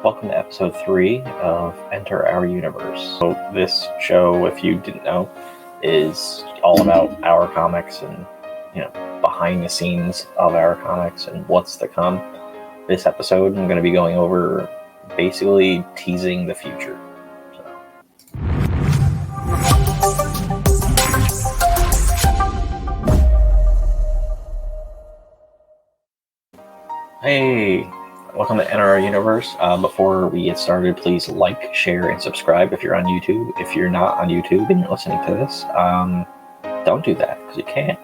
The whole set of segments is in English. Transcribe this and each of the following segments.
welcome to episode 3 of Enter Our Universe. So this show, if you didn't know, is all about our comics and, behind the scenes of our comics and what's to come. This episode, I'm going to be going over basically teasing the future. Hey, welcome to Enter Our Universe. Before we get started, please like, share, and subscribe if you're on YouTube. If you're not on YouTube and you're listening to this, don't do that because you can't.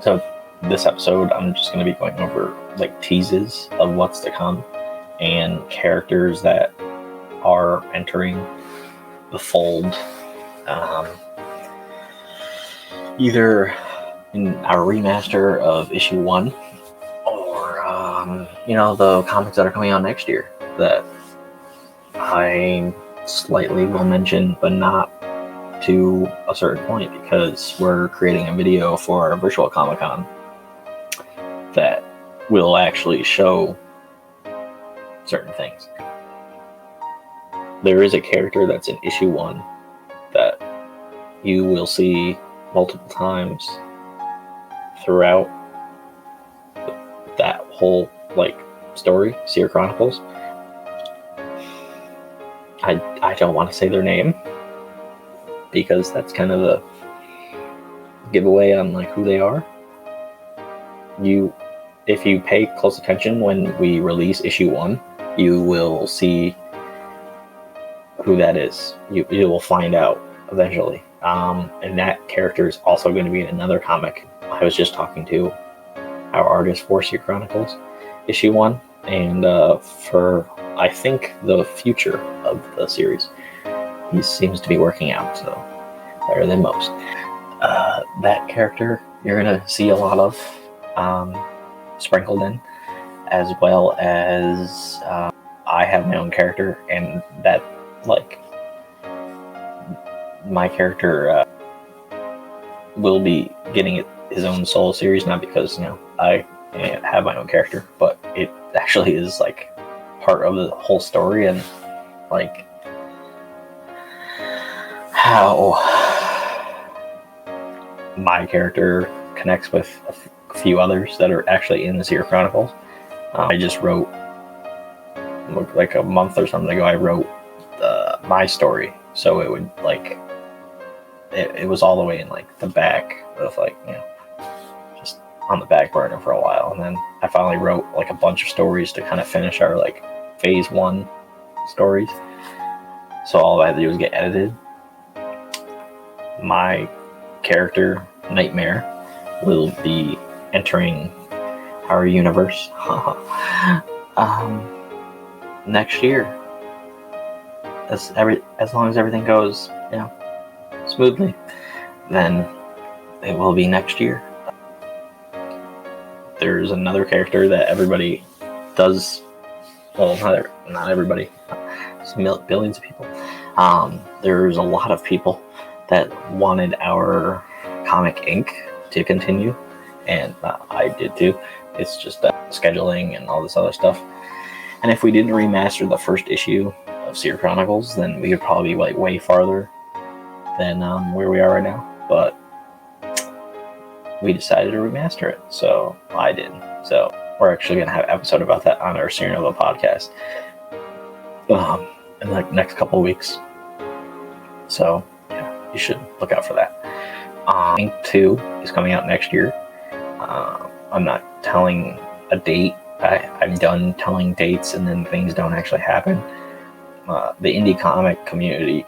So this episode, I'm just going to be going over teases of what's to come and characters that are entering the fold, either in our remaster of issue 1 the comics that are coming out next year that I slightly will mention, but not to a certain point, because we're creating a video for our virtual Comic-Con that will actually show certain things. There is a character that's in issue 1 that you will see multiple times throughout that whole story, Seer Chronicles. I don't want to say their name because that's kind of a giveaway on who they are. If you pay close attention when we release issue 1, you will see who that is. You will find out eventually. And that character is also going to be in another comic. I was just talking to our artist for Seer Chronicles issue 1, and for I think the future of the series, he seems to be working out, so better than most. That character you're gonna see a lot of sprinkled in, as well as I have my own character, and that my character will be getting his own solo series, not because I have my own character, but it actually is part of the whole story, and how my character connects with a few others that are actually in the Seer Chronicles. I just wrote a month or something ago. I wrote my story, so it would it was all the way in the back of just on the back burner for a while, and then I finally wrote a bunch of stories to kind of finish our phase 1 stories. So all I had to do was get edited. My character Nightmare will be entering our universe next year, as long as everything goes smoothly, then it will be next year. There's another character that everybody does, well, not everybody, it's billions of people. There's a lot of people that wanted our comic ink to continue, and I did too. It's just scheduling and all this other stuff. And if we didn't remaster the first issue of Seer Chronicles, then we would probably be way farther than where we are right now. But we decided to remaster it, so I did. So we're actually going to have an episode about that on our Seer Nova podcast in the next couple of weeks. So yeah, you should look out for that. Ink 2 is coming out next year. I'm not telling a date. I'm done telling dates, and then things don't actually happen. The indie comic community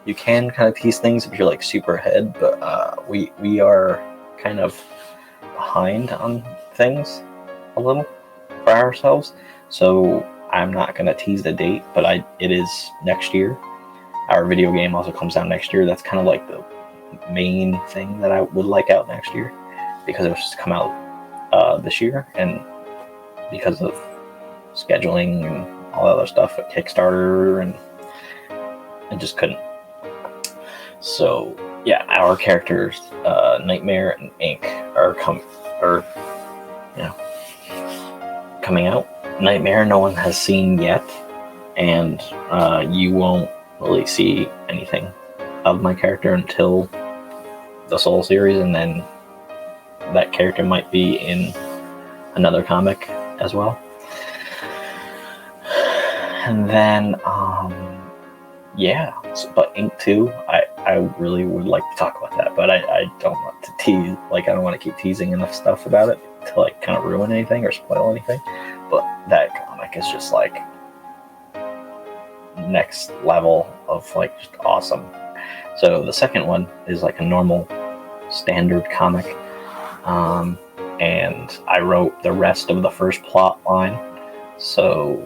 you can kind of tease things if you're super ahead, but we are kind of behind on things a little for ourselves, so I'm not going to tease the date, but it is next year. Our video game also comes out next year. That's kind of the main thing that I would like out next year, because it was just come out this year, and because of scheduling and all that other stuff at Kickstarter, and I just couldn't. So yeah, our characters, Nightmare and Ink, are coming out Nightmare no one has seen yet, and you won't really see anything of my character until the Soul series, and then that character might be in another comic as well. And then, yeah, but Ink 2, I really would like to talk about that, but I don't want to tease, like, I don't want to keep teasing enough stuff about it to, like, kind of ruin anything or spoil anything, but that comic is just, like, next level of, like, just awesome. So the second one is, like, a normal standard comic, and I wrote the rest of the first plot line, so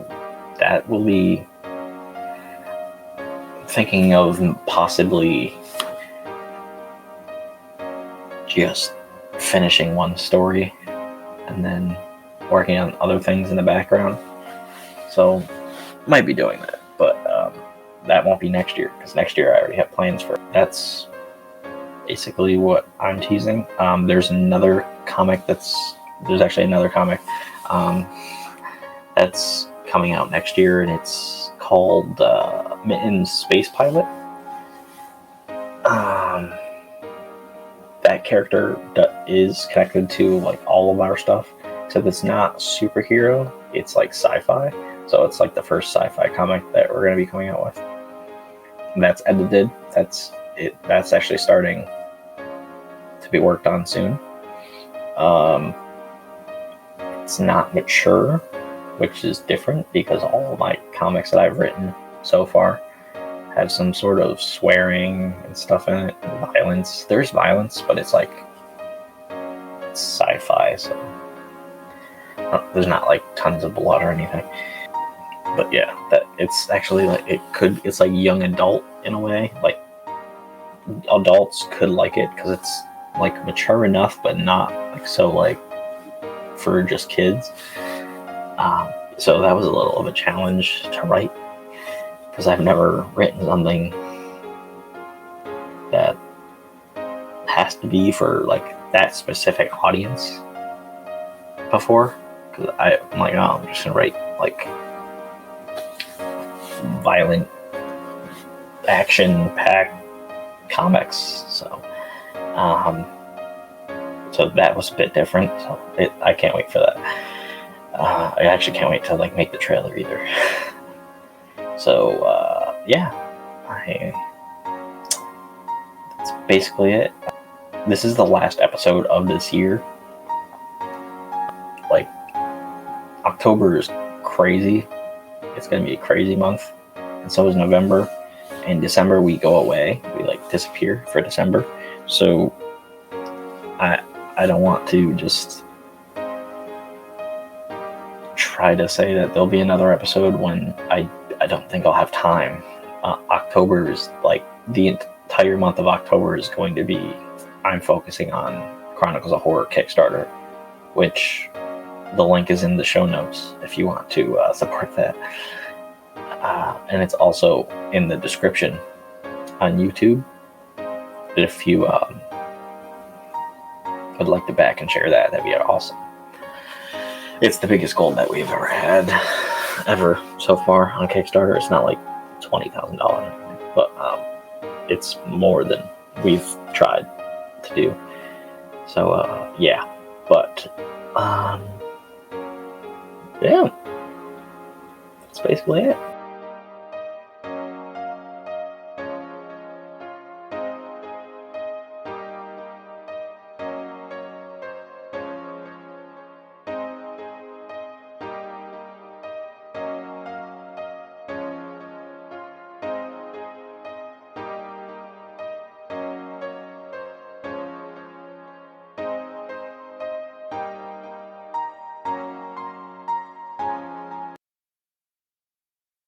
that will be thinking of possibly just finishing one story and then working on other things in the background. So might be doing that, but that won't be next year, because next year I already have plans for it. That's basically what I'm teasing. There's another comic that's coming out next year, and it's called Mitten's Space Pilot. That character is connected to, like, all of our stuff, except it's not superhero, it's like sci-fi. So it's like the first sci-fi comic that we're going to be coming out with. And that's edited. That's actually starting to be worked on soon. It's not mature, which is different, because all of my comics that I've written so far have some sort of swearing and stuff in it, and violence. There's violence, but it's like, it's sci-fi, so there's not like tons of blood or anything. But yeah, that it's actually like, it's like young adult in a way. Like, adults could like it because it's like mature enough, but not like so like for just kids. So that was a little of a challenge to write, because I've never written something that has to be for like that specific audience before. Because I'm like, oh, I'm just gonna write like violent, action-packed comics. So that was a bit different. So I can't wait for that. I actually can't wait to like make the trailer either. So yeah, that's basically it. This is the last episode of this year. Like, October is crazy. It's gonna be a crazy month, and so is November. In December we go away. We like disappear for December. So I don't want to just try to say that there'll be another episode when I don't think I'll have time. October is like, the entire month of October is going to be, I'm focusing on Chronicles of Horror Kickstarter, which the link is in the show notes if you want to support that. And it's also in the description on YouTube. But if you would like to back and share that, that'd be awesome. It's the biggest goal that we've ever had, ever so far on Kickstarter. It's not like $20,000, but it's more than we've tried to do. So yeah, but yeah, that's basically it.